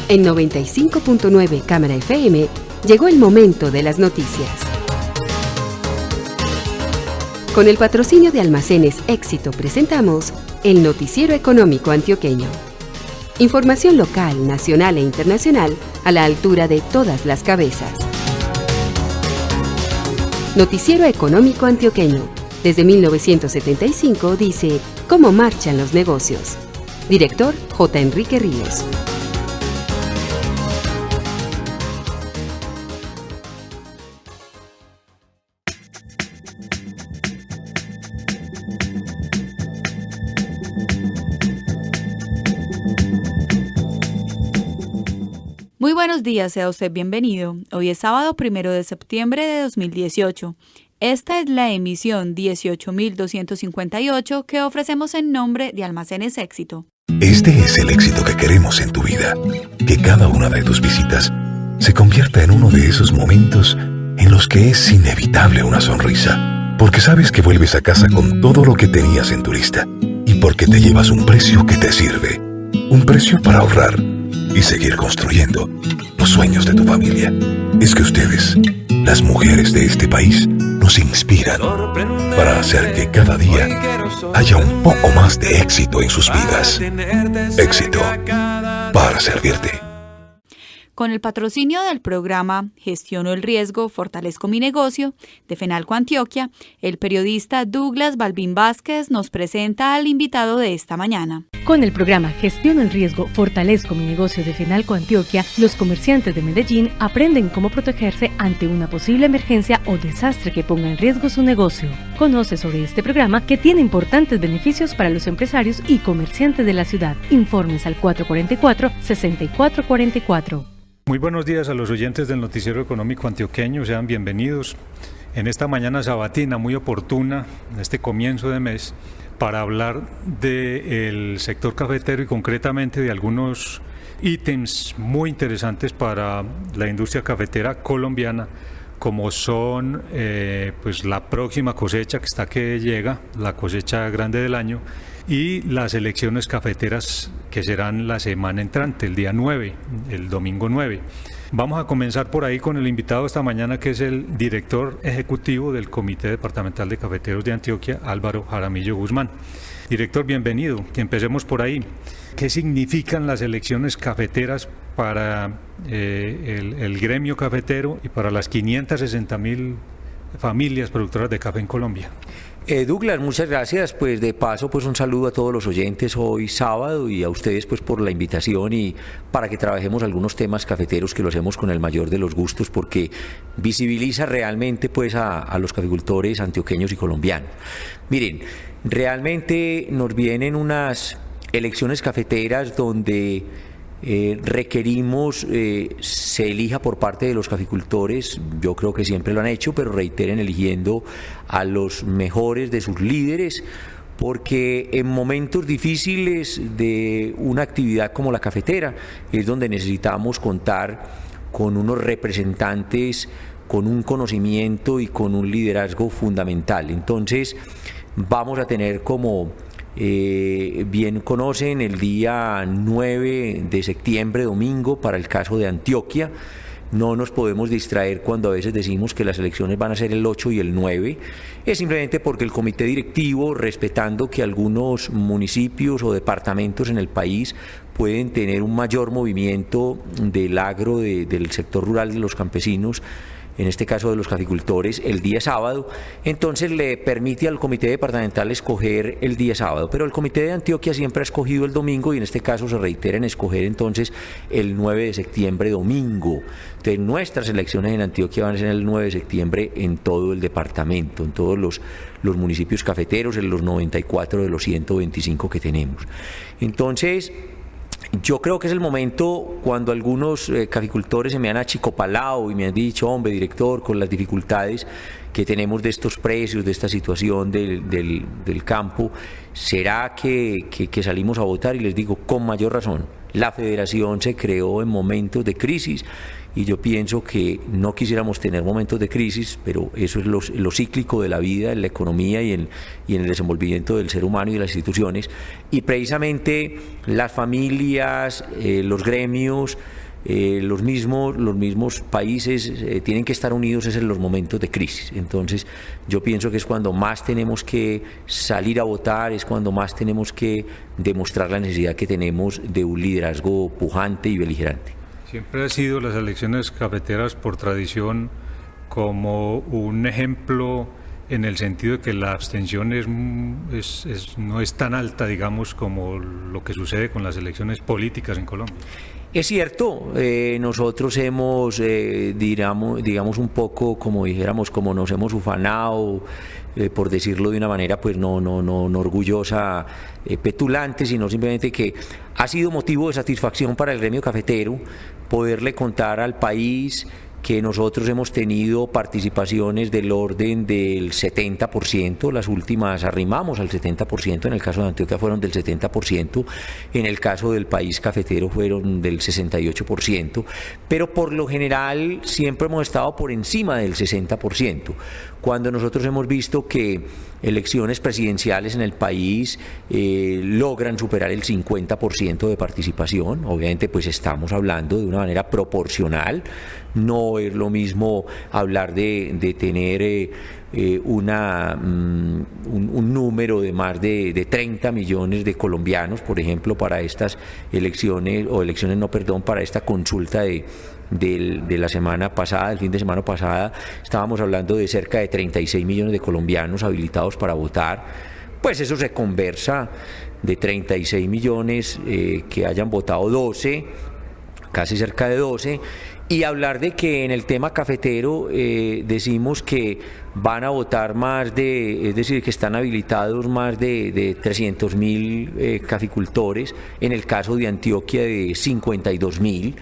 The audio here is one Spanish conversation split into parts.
En 95.9 Cámara FM llegó el momento de las noticias. Con el patrocinio de Almacenes Éxito presentamos el Noticiero Económico Antioqueño. Información local, nacional e internacional a la altura de todas las cabezas. Noticiero Económico Antioqueño. Desde 1975 dice cómo marchan los negocios. Director J. Enrique Ríos. Muy buenos días, sea usted bienvenido. Hoy es sábado 1 de septiembre de 2018. Esta es la emisión 18.258 que ofrecemos en nombre de Almacenes Éxito. Este es el éxito que queremos en tu vida. Que cada una de tus visitas se convierta en uno de esos momentos en los que es inevitable una sonrisa. Porque sabes que vuelves a casa con todo lo que tenías en tu lista. Y porque te llevas un precio que te sirve. Un precio para ahorrar y seguir construyendo los sueños de tu familia. Es que ustedes, las mujeres de este país, nos inspiran para hacer que cada día haya un poco más de éxito en sus vidas. Éxito para servirte. Con el patrocinio del programa Gestiono el Riesgo, Fortalezco mi Negocio, de Fenalco Antioquia, el periodista Douglas Balbín Vázquez nos presenta al invitado de esta mañana. Con el programa Gestiono el Riesgo, Fortalezco mi Negocio de Fenalco Antioquia, los comerciantes de Medellín aprenden cómo protegerse ante una posible emergencia o desastre que ponga en riesgo su negocio. Conoce sobre este programa que tiene importantes beneficios para los empresarios y comerciantes de la ciudad. Informes al 444-6444. Muy buenos días a los oyentes del Noticiero Económico Antioqueño, sean bienvenidos en esta mañana sabatina muy oportuna, en este comienzo de mes, para hablar del sector cafetero y concretamente de algunos ítems muy interesantes para la industria cafetera colombiana, como son pues la próxima cosecha que está que llega, la cosecha grande del año, y las elecciones cafeteras que serán la semana entrante, el día 9, el domingo 9. Vamos a comenzar por ahí con el invitado esta mañana, que es el director ejecutivo del Comité Departamental de Cafeteros de Antioquia, Álvaro Jaramillo Guzmán. Director, bienvenido. Empecemos por ahí. ¿Qué significan las elecciones cafeteras para el gremio cafetero y para las 560.000 familias productoras de café en Colombia? Douglas, muchas gracias. Pues de paso, pues un saludo a todos los oyentes hoy sábado y a ustedes pues por la invitación y para que trabajemos algunos temas cafeteros que lo hacemos con el mayor de los gustos porque visibiliza realmente pues a los caficultores antioqueños y colombianos. Miren, realmente nos vienen unas elecciones cafeteras donde requerimos se elija por parte de los caficultores, yo creo que siempre lo han hecho, pero reiteren eligiendo a los mejores de sus líderes, porque en momentos difíciles de una actividad como la cafetera es donde necesitamos contar con unos representantes con un conocimiento y con un liderazgo fundamental. Entonces vamos a tener como bien conocen el día 9 de septiembre, domingo, para el caso de Antioquia. No nos podemos distraer cuando a veces decimos que las elecciones van a ser el 8 y el 9. Es simplemente porque el comité directivo, respetando que algunos municipios o departamentos en el país pueden tener un mayor movimiento del agro, del sector rural de los campesinos, en este caso de los caficultores, el día sábado, entonces le permite al comité departamental escoger el día sábado, pero el comité de Antioquia siempre ha escogido el domingo y en este caso se reitera en escoger entonces el 9 de septiembre, domingo. Entonces nuestras elecciones en Antioquia van a ser el 9 de septiembre en todo el departamento, en todos los municipios cafeteros, en los 94 de los 125 que tenemos. Entonces, yo creo que es el momento cuando algunos caficultores se me han achicopalado y me han dicho, hombre, director, con las dificultades que tenemos de estos precios, de esta situación del campo, ¿será que salimos a votar? Y les digo, con mayor razón, la federación se creó en momentos de crisis y yo pienso que no quisiéramos tener momentos de crisis, pero eso es lo cíclico de la vida, en la economía y en el desenvolvimiento del ser humano y de las instituciones, y precisamente las familias, los gremios, los mismos países tienen que estar unidos en los momentos de crisis. Entonces yo pienso que es cuando más tenemos que salir a votar, es cuando más tenemos que demostrar la necesidad que tenemos de un liderazgo pujante y beligerante. Siempre ha sido las elecciones cafeteras por tradición como un ejemplo en el sentido de que la abstención no es tan alta, digamos, como lo que sucede con las elecciones políticas en Colombia. Es cierto, nosotros hemos, digamos un poco, como nos hemos ufanado, por decirlo de una manera, pues no orgullosa, petulante, sino simplemente que ha sido motivo de satisfacción para el gremio cafetero poderle contar al país que nosotros hemos tenido participaciones del orden del 70%, las últimas arrimamos al 70%, en el caso de Antioquia fueron del 70%, en el caso del país cafetero fueron del 68%, pero por lo general siempre hemos estado por encima del 60%. Cuando nosotros hemos visto que elecciones presidenciales en el país logran superar el 50% de participación, obviamente pues estamos hablando de una manera proporcional, no es lo mismo hablar de tener un número de más de 30 millones de colombianos, por ejemplo, para estas para esta consulta de la semana pasada, el fin de semana pasada, estábamos hablando de cerca de 36 millones de colombianos habilitados para votar. Pues eso se conversa de 36 millones que hayan votado 12, casi cerca de 12, y hablar de que en el tema cafetero decimos que van a votar es decir, que están habilitados más de 300.000 caficultores, en el caso de Antioquia de 52.000.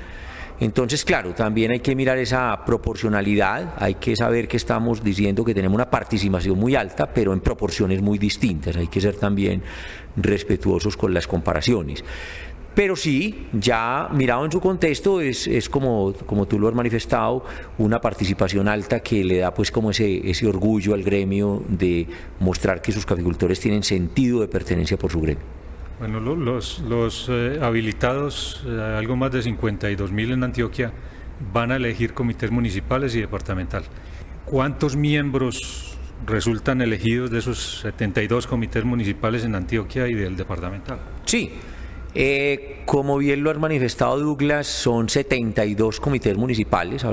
Entonces, claro, también hay que mirar esa proporcionalidad, hay que saber que estamos diciendo que tenemos una participación muy alta, pero en proporciones muy distintas, hay que ser también respetuosos con las comparaciones. Pero sí, ya mirado en su contexto, es como tú lo has manifestado, una participación alta que le da pues como ese orgullo al gremio de mostrar que sus caficultores tienen sentido de pertenencia por su gremio. Bueno, los habilitados, algo más de 52.000 en Antioquia, van a elegir comités municipales y departamental. ¿Cuántos miembros resultan elegidos de esos 72 comités municipales en Antioquia y del departamental? Sí. Como bien lo has manifestado, Douglas, son 72 comités municipales,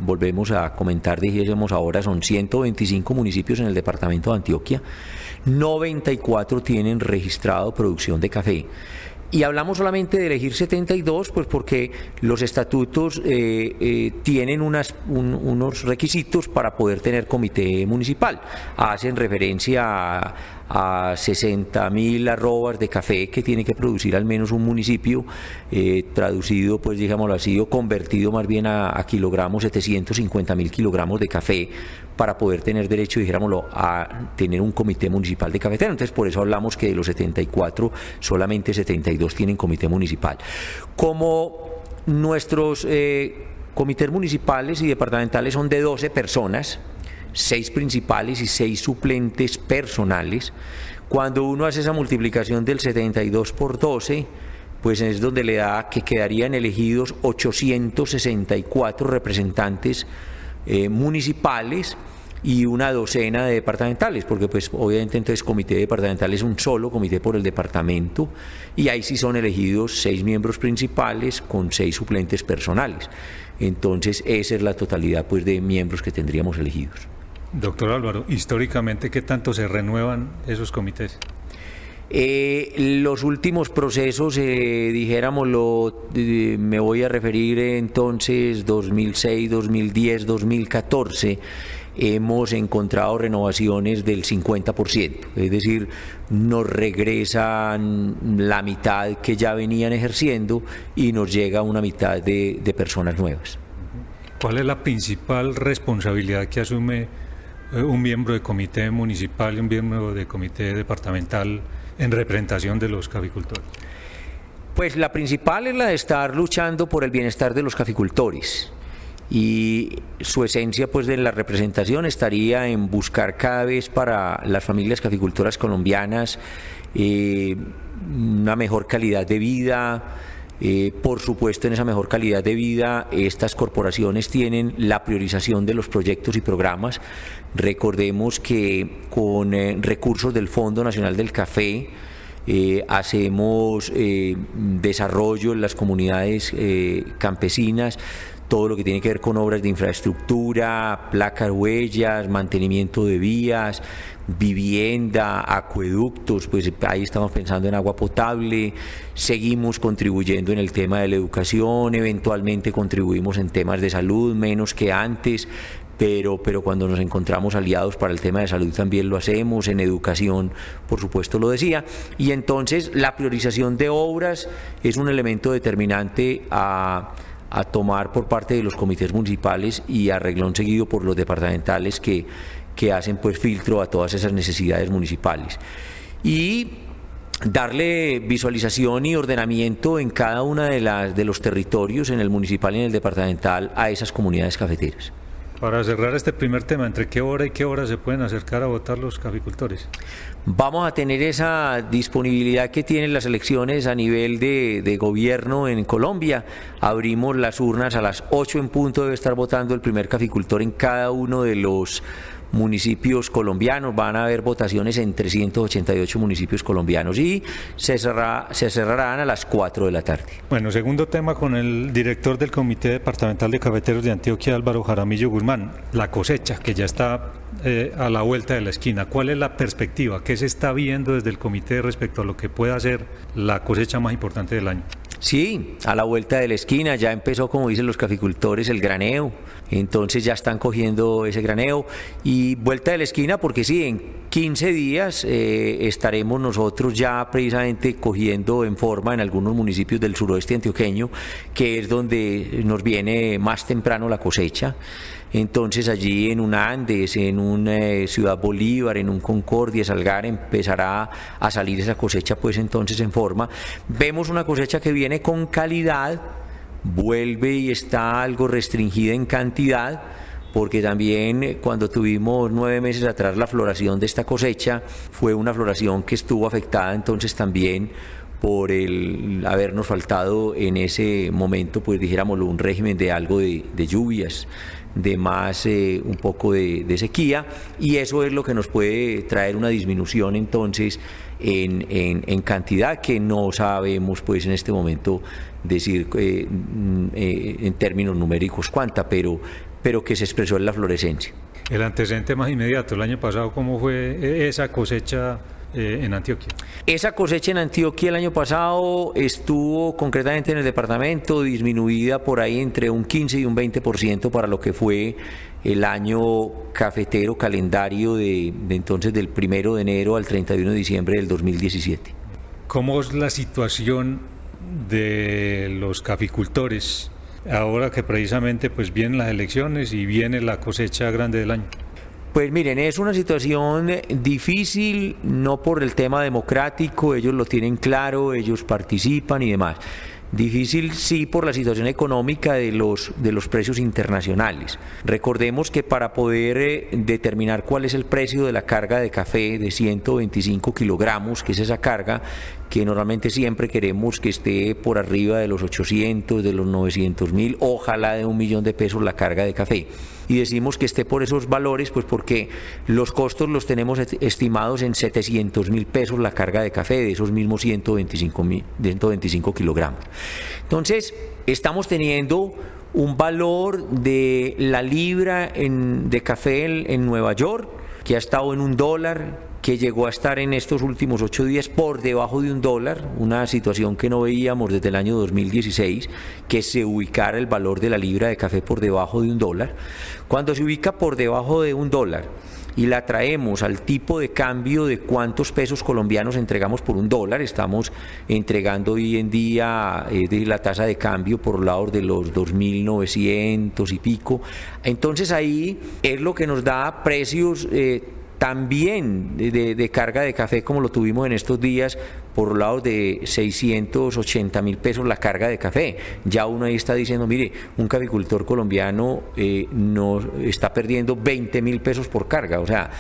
volvemos a comentar, dijésemos ahora, son 125 municipios en el departamento de Antioquia, 94 tienen registrado producción de café. Y hablamos solamente de elegir 72, pues porque los estatutos tienen unos requisitos para poder tener comité municipal. Hacen referencia a 60.000 arrobas de café que tiene que producir al menos un municipio, traducido, pues digámoslo así, o convertido más bien a kilogramos, 750.000 kilogramos de café para poder tener derecho, dijéramoslo, a tener un comité municipal de cafetero. Entonces, por eso hablamos que de los 74, solamente 72 tienen comité municipal. Como nuestros comités municipales y departamentales son de 12 personas, 6 principales y 6 suplentes personales, cuando uno hace esa multiplicación del 72 por 12, pues es donde le da que quedarían elegidos 864 representantes municipales y una docena de departamentales, porque pues obviamente entonces comité departamental es un solo comité por el departamento, y ahí sí son elegidos 6 miembros principales con 6 suplentes personales. Entonces esa es la totalidad pues de miembros que tendríamos elegidos. Doctor Álvaro, históricamente, ¿qué tanto se renuevan esos comités? Los últimos procesos, dijéramoslo, me voy a referir entonces 2006, 2010, 2014, hemos encontrado renovaciones del 50%, es decir, nos regresan la mitad que ya venían ejerciendo y nos llega una mitad de personas nuevas. ¿Cuál es la principal responsabilidad que asume un miembro de comité municipal y un miembro de comité departamental en representación de los caficultores? Pues la principal es la de estar luchando por el bienestar de los caficultores. y su esencia pues de la representación estaría en buscar cada vez para las familias caficultoras colombianas una mejor calidad de vida. Por supuesto, en esa mejor calidad de vida estas corporaciones tienen la priorización de los proyectos y programas. Recordemos que con recursos del Fondo Nacional del Café hacemos desarrollo en las comunidades campesinas, todo lo que tiene que ver con obras de infraestructura, placas huellas, mantenimiento de vías, vivienda, acueductos, pues ahí estamos pensando en agua potable. Seguimos contribuyendo en el tema de la educación, eventualmente contribuimos en temas de salud, menos que antes, pero cuando nos encontramos aliados para el tema de salud también lo hacemos, en educación por supuesto lo decía, y entonces la priorización de obras es un elemento determinante a tomar por parte de los comités municipales y a reglón seguido por los departamentales que hacen pues filtro a todas esas necesidades municipales. Y darle visualización y ordenamiento en cada una de los territorios, en el municipal y en el departamental, a esas comunidades cafeteras. Para cerrar este primer tema, ¿entre qué hora y qué hora se pueden acercar a votar los caficultores? Vamos a tener esa disponibilidad que tienen las elecciones a nivel de gobierno en Colombia. Abrimos las urnas a las 8 en punto, debe estar votando el primer caficultor en cada uno de los municipios colombianos. Van a haber votaciones en 388 municipios colombianos y se cerrarán a las 4 de la tarde. Bueno, segundo tema con el director del Comité Departamental de Cafeteros de Antioquia, Álvaro Jaramillo Guzmán. La cosecha, que ya está a la vuelta de la esquina. ¿Cuál es la perspectiva? ¿Qué se está viendo desde el comité respecto a lo que pueda ser la cosecha más importante del año? Sí, a la vuelta de la esquina ya empezó, como dicen los caficultores, el graneo. Entonces ya están cogiendo ese graneo y vuelta de la esquina porque sí, en 15 días estaremos nosotros ya precisamente cogiendo en forma en algunos municipios del suroeste antioqueño, que es donde nos viene más temprano la cosecha. Entonces allí en un Andes, en un Ciudad Bolívar, en un Concordia, Salgar, empezará a salir esa cosecha pues entonces en forma. Vemos una cosecha que viene con calidad, vuelve y está algo restringida en cantidad, porque también cuando tuvimos 9 meses atrás la floración de esta cosecha, fue una floración que estuvo afectada entonces también por el habernos faltado en ese momento, pues dijéramoslo, un régimen de algo de lluvias, de más un poco de sequía, y eso es lo que nos puede traer una disminución entonces en cantidad que no sabemos pues en este momento decir en términos numéricos cuánta, pero que se expresó en la florescencia. El antecedente más inmediato, el año pasado, ¿cómo fue esa cosecha en Antioquia? Esa cosecha en Antioquia el año pasado estuvo concretamente en el departamento disminuida por ahí entre un 15 y un 20% para lo que fue el año cafetero calendario de entonces del 1 de enero al 31 de diciembre del 2017. ¿Cómo es la situación de los caficultores ahora que precisamente pues vienen las elecciones y viene la cosecha grande del año? Pues miren, es una situación difícil, no por el tema democrático, ellos lo tienen claro, ellos participan y demás. Difícil sí por la situación económica de los precios internacionales. Recordemos que para poder determinar cuál es el precio de la carga de café de 125 kilogramos, que es esa carga que normalmente siempre queremos que esté por arriba de los 800, de los 900.000, ojalá de 1.000.000 de pesos la carga de café. Y decimos que esté por esos valores, pues porque los costos los tenemos estimados en 700.000 pesos la carga de café de esos mismos 125 kilogramos. Entonces, estamos teniendo un valor de la libra de café en Nueva York, que ha estado en $1, que llegó a estar en estos últimos 8 días por debajo de $1, una situación que no veíamos desde el año 2016, que se ubicara el valor de la libra de café por debajo de $1. Cuando se ubica por debajo de $1 y la traemos al tipo de cambio de cuántos pesos colombianos entregamos por $1, estamos entregando hoy en día la tasa de cambio por lados de los 2.900 y pico, entonces ahí es lo que nos da precios también de carga de café como lo tuvimos en estos días, por lados de 680.000 pesos la carga de café. Ya uno ahí está diciendo, mire, un caficultor colombiano no está perdiendo 20.000 pesos por carga, o sea,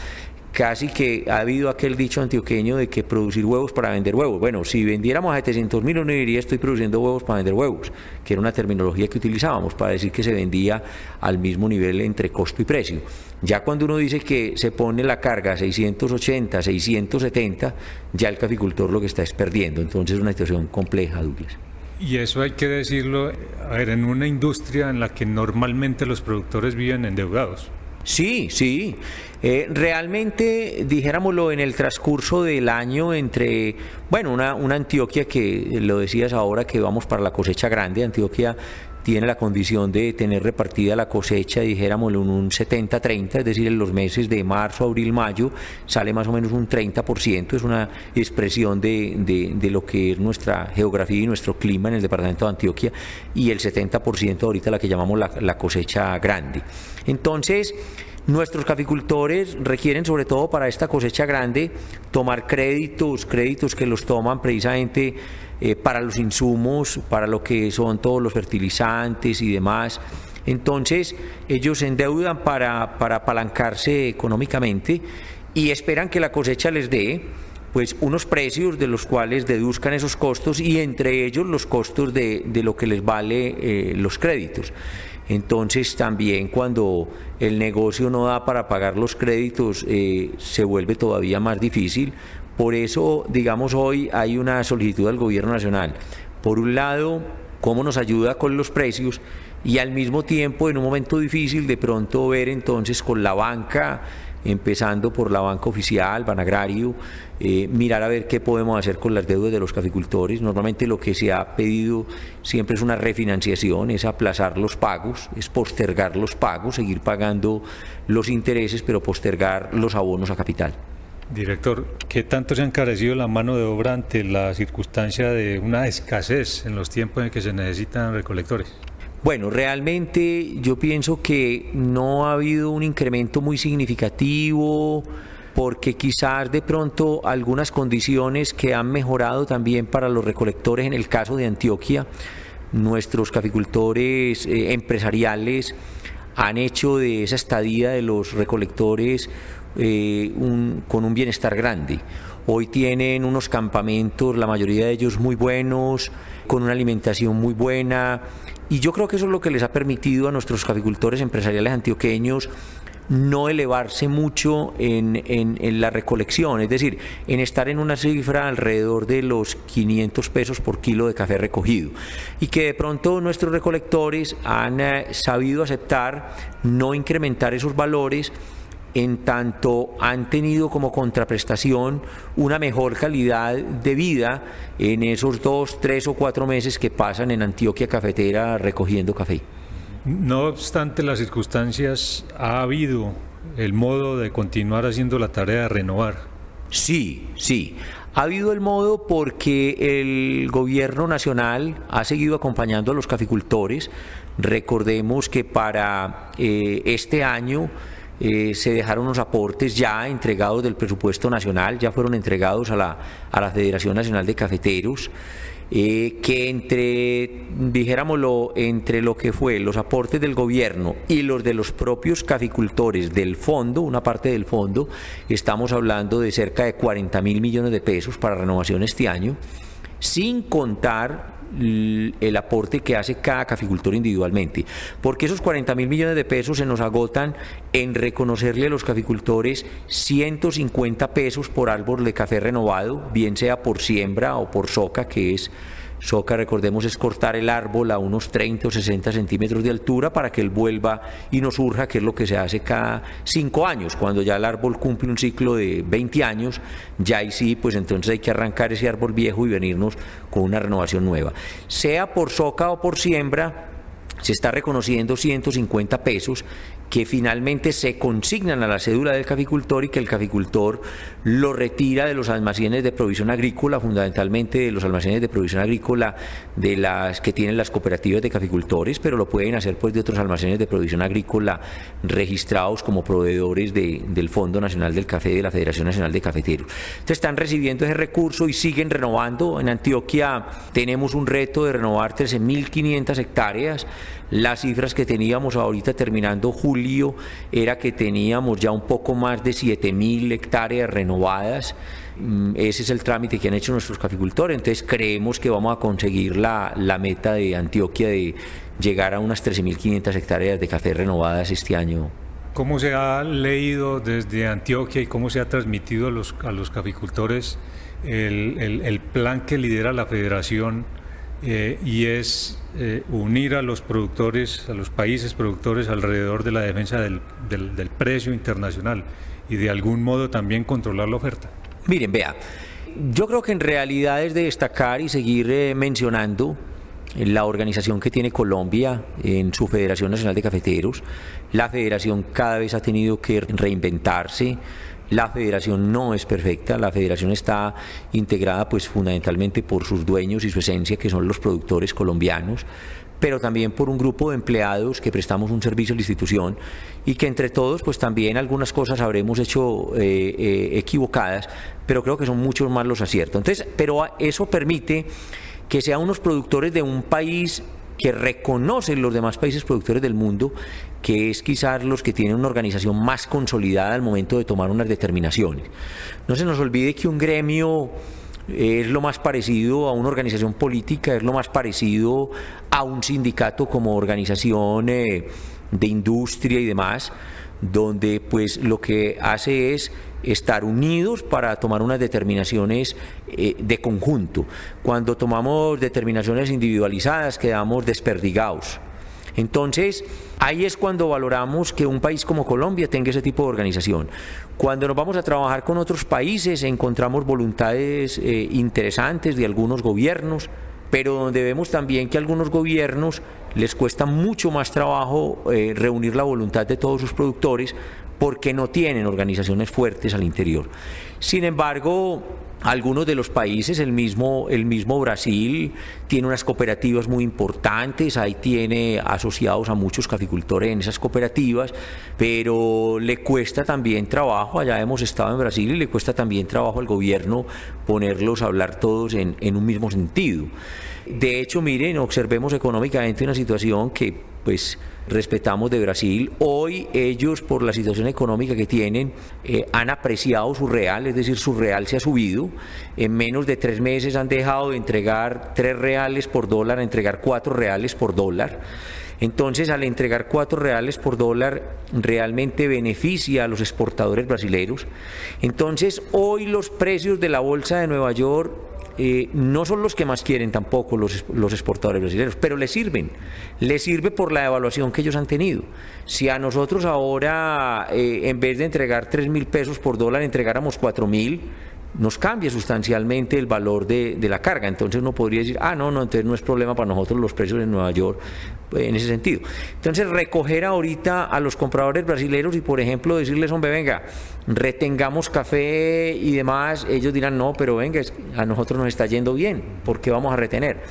casi que ha habido aquel dicho antioqueño de que producir huevos para vender huevos. Bueno, si vendiéramos a 700.000 uno diría estoy produciendo huevos para vender huevos, que era una terminología que utilizábamos para decir que se vendía al mismo nivel entre costo y precio. Ya cuando uno dice que se pone la carga a 680, 670, ya el caficultor lo que está es perdiendo. Entonces es una situación compleja, Douglas. Y eso hay que decirlo, a ver, en una industria en la que normalmente los productores viven endeudados. Sí, sí. Realmente, dijéramoslo, en el transcurso del año entre, bueno, una Antioquia que lo decías ahora que vamos para la cosecha grande, Antioquia tiene la condición de tener repartida la cosecha, dijéramoslo, en un 70-30, es decir, en los meses de marzo, abril, mayo, sale más o menos un 30%, es una expresión de lo que es nuestra geografía y nuestro clima en el departamento de Antioquia, y el 70% ahorita la que llamamos la cosecha grande. Entonces, nuestros caficultores requieren, sobre todo para esta cosecha grande, tomar créditos que los toman precisamente para los insumos, para lo que son todos los fertilizantes y demás. Entonces, ellos se endeudan para apalancarse económicamente y esperan que la cosecha les dé pues unos precios de los cuales deduzcan esos costos, y entre ellos los costos de lo que les vale los créditos. Entonces también cuando el negocio no da para pagar los créditos se vuelve todavía más difícil. Por eso, digamos, hoy hay una solicitud al gobierno nacional. Por un lado, cómo nos ayuda con los precios, y al mismo tiempo, en un momento difícil, de pronto ver entonces con la banca, empezando por la banca oficial, Banagrario, mirar a ver qué podemos hacer con las deudas de los caficultores. Normalmente lo que se ha pedido siempre es una refinanciación, es aplazar los pagos, es postergar los pagos, seguir pagando los intereses, pero postergar los abonos a capital. Director, ¿qué tanto se ha encarecido la mano de obra ante la circunstancia de una escasez en los tiempos en que se necesitan recolectores? Bueno, realmente yo pienso que no ha habido un incremento muy significativo, porque quizás de pronto algunas condiciones que han mejorado también para los recolectores. En el caso de Antioquia, nuestros caficultores empresariales han hecho de esa estadía de los recolectores con un bienestar grande. Hoy tienen unos campamentos, la mayoría de ellos muy buenos, con una alimentación muy buena, y yo creo que eso es lo que les ha permitido a nuestros caficultores empresariales antioqueños no elevarse mucho en la recolección, es decir, en estar en una cifra alrededor de los 500 pesos por kilo de café recogido, y que de pronto nuestros recolectores han sabido aceptar no incrementar esos valores, en tanto han tenido como contraprestación una mejor calidad de vida en esos 2, 3 o 4 meses que pasan en Antioquia Cafetera recogiendo café. No obstante las circunstancias, ¿ha habido el modo de continuar haciendo la tarea de renovar? Sí, sí. Ha habido el modo porque el gobierno nacional ha seguido acompañando a los caficultores. Recordemos que para este año se dejaron unos aportes ya entregados del presupuesto nacional, ya fueron entregados a la Federación Nacional de Cafeteros, que entre lo que fue los aportes del gobierno y los de los propios caficultores del fondo, una parte del fondo, estamos hablando de cerca de 40.000 millones de pesos para renovación este año, sin contar el aporte que hace cada caficultor individualmente, porque esos 40.000 millones de pesos se nos agotan en reconocerle a los caficultores 150 pesos por árbol de café renovado, bien sea por siembra o por soca, que es soca, recordemos, es cortar el árbol a unos 30 o 60 centímetros de altura para que él vuelva y no surja, que es lo que se hace cada 5 años. Cuando ya el árbol cumple un ciclo de 20 años, ya ahí sí, pues entonces hay que arrancar ese árbol viejo y venirnos con una renovación nueva. Sea por soca o por siembra, se está reconociendo 150 pesos, que finalmente se consignan a la cédula del caficultor y que el caficultor lo retira de los almacenes de provisión agrícola, fundamentalmente de los almacenes de provisión agrícola de las que tienen las cooperativas de caficultores, pero lo pueden hacer pues de otros almacenes de provisión agrícola registrados como proveedores del Fondo Nacional del Café de la Federación Nacional de Cafeteros. Entonces están recibiendo ese recurso y siguen renovando. En Antioquia tenemos un reto de renovar 13.500 hectáreas. Las cifras que teníamos ahorita terminando julio era que teníamos ya un poco más de 7.000 hectáreas renovadas. Ese es el trámite que han hecho nuestros caficultores. Entonces creemos que vamos a conseguir la meta de Antioquia de llegar a unas 13.500 hectáreas de café renovadas este año. ¿Cómo se ha leído desde Antioquia y cómo se ha transmitido a los caficultores el plan que lidera la federación y es unir a los productores, a los países productores alrededor de la defensa del precio internacional y de algún modo también controlar la oferta? Miren, vea, yo creo que en realidad es de destacar y seguir mencionando la organización que tiene Colombia en su Federación Nacional de Cafeteros. La federación cada vez ha tenido que reinventarse. La federación no es perfecta, la federación está integrada pues fundamentalmente por sus dueños y su esencia, que son los productores colombianos, pero también por un grupo de empleados que prestamos un servicio a la institución y que entre todos pues también algunas cosas habremos hecho equivocadas, pero creo que son muchos más los aciertos. Entonces, pero eso permite que sean unos productores de un país que reconocen los demás países productores del mundo, que es quizás los que tienen una organización más consolidada al momento de tomar unas determinaciones. No se nos olvide que un gremio es lo más parecido a una organización política, es lo más parecido a un sindicato como organización de industria y demás, donde pues lo que hace es estar unidos para tomar unas determinaciones de conjunto. Cuando tomamos determinaciones individualizadas quedamos desperdigados. Entonces, ahí es cuando valoramos que un país como Colombia tenga ese tipo de organización. Cuando nos vamos a trabajar con otros países encontramos voluntades interesantes de algunos gobiernos, pero donde vemos también que a algunos gobiernos les cuesta mucho más trabajo reunir la voluntad de todos sus productores porque no tienen organizaciones fuertes al interior. Sin embargo, algunos de los países, el mismo Brasil, tiene unas cooperativas muy importantes, ahí tiene asociados a muchos caficultores en esas cooperativas, pero le cuesta también trabajo, allá hemos estado en Brasil y le cuesta también trabajo al gobierno ponerlos a hablar todos en un mismo sentido. De hecho, miren, observemos económicamente una situación que pues respetamos de Brasil. Hoy ellos, por la situación económica que tienen, han apreciado su real, es decir, su real se ha subido. En menos de 3 meses han dejado de entregar 3 reales por dólar a entregar 4 reales por dólar. Entonces, al entregar 4 reales por dólar, realmente beneficia a los exportadores brasileños. Entonces, hoy los precios de la bolsa de Nueva York no son los que más quieren tampoco los exportadores brasileños, pero les sirve por la evaluación que ellos han tenido. Si a nosotros ahora, en vez de entregar 3.000 pesos por dólar, entregáramos 4.000, nos cambia sustancialmente el valor de la carga. Entonces uno podría decir, no, entonces no es problema para nosotros los precios en Nueva York en ese sentido. Entonces recoger ahorita a los compradores brasileños y por ejemplo decirles, hombre, venga, retengamos café y demás, ellos dirán, no, pero venga, a nosotros nos está yendo bien, ¿por qué vamos a retener?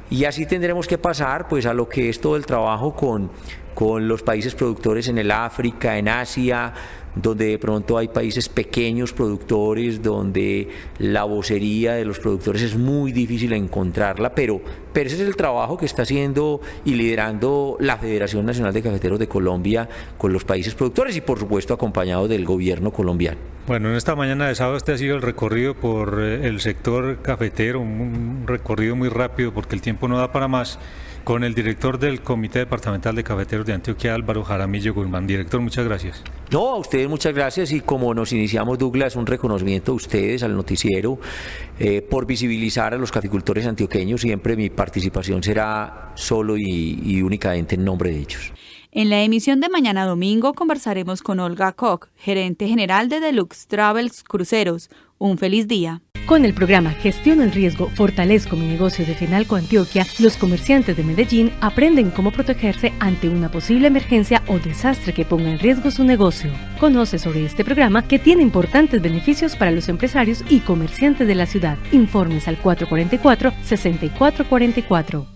Y así tendremos que pasar pues a lo que es todo el trabajo con los países productores en el África, en Asia, donde de pronto hay países pequeños productores, donde la vocería de los productores es muy difícil encontrarla, pero ese es el trabajo que está haciendo y liderando la Federación Nacional de Cafeteros de Colombia con los países productores y por supuesto acompañado del gobierno colombiano. Bueno, en esta mañana de sábado ha sido el recorrido por el sector cafetero, un recorrido muy rápido porque el tiempo no da para más, con el director del Comité Departamental de Cafeteros de Antioquia, Álvaro Jaramillo Guzmán. Director, muchas gracias. No, a ustedes muchas gracias y como nos iniciamos, Douglas, un reconocimiento a ustedes, al noticiero, por visibilizar a los caficultores antioqueños. Siempre mi participación será solo y únicamente en nombre de ellos. En la emisión de mañana domingo conversaremos con Olga Koch, gerente general de Deluxe Travels Cruceros. Un feliz día. Con el programa Gestiono el Riesgo, Fortalezco mi negocio de Fenalco Antioquia, los comerciantes de Medellín aprenden cómo protegerse ante una posible emergencia o desastre que ponga en riesgo su negocio. Conoce sobre este programa que tiene importantes beneficios para los empresarios y comerciantes de la ciudad. Informes al 444-6444.